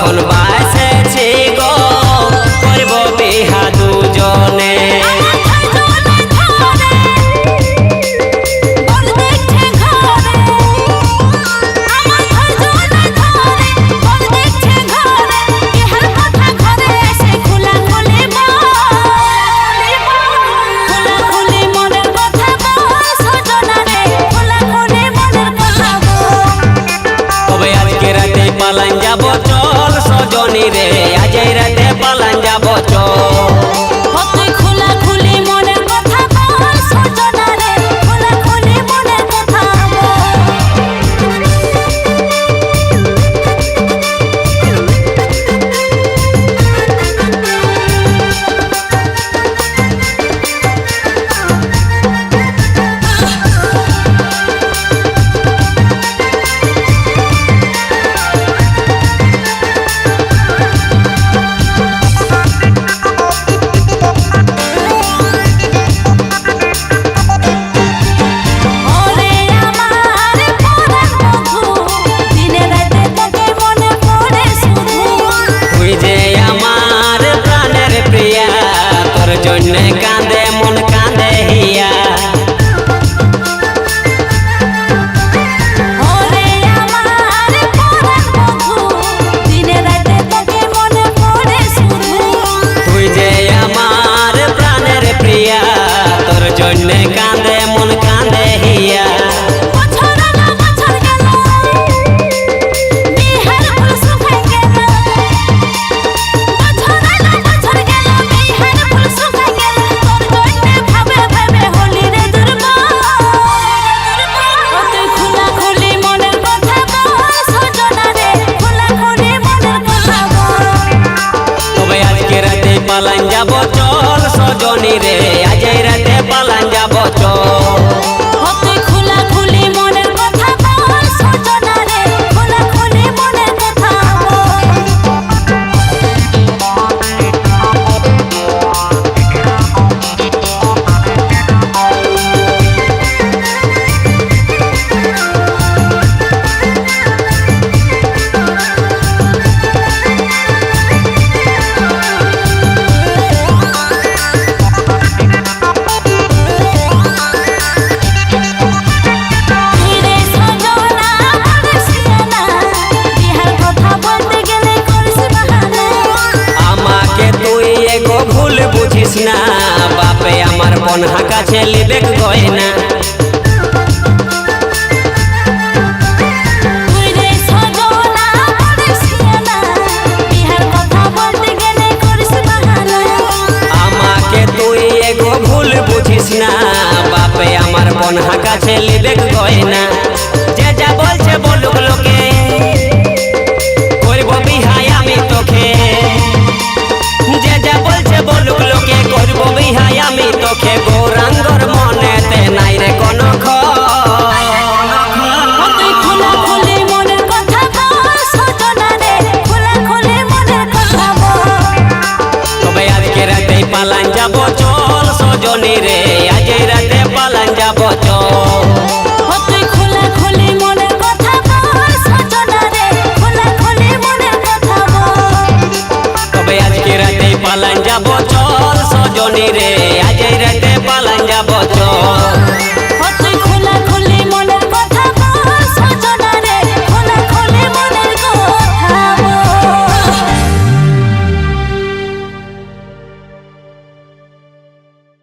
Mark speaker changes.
Speaker 1: যখন বাসেছি গো করব বিহা দুজনে পালান যাব চল সজনী রে আজ রাতে পালান যাব চল
Speaker 2: খোলা খুলি মনের কথা বল সজনা রে খোলা খুলি মনের কথা
Speaker 1: জন্য কাঁদে মন কাঁদে হিয়া
Speaker 2: ওরে আমার পরাণ বন্ধু দিনে রাতে তোকে মনে পড়ে শুধু
Speaker 1: তুই যে আমার প্রাণের প্রিয়া তোর জন্য কাঁদে মন কাঁদে হিয়া পালান যাব চল সজনী রে আজ রাতে পালান যাব চল
Speaker 2: খোলা খুলি মনের কথা বল সজনা রে খোলা খুলি মনের কথা
Speaker 1: ভুল বুঝিস না বাপে আমার বনহা কাছে লিবেক গয়না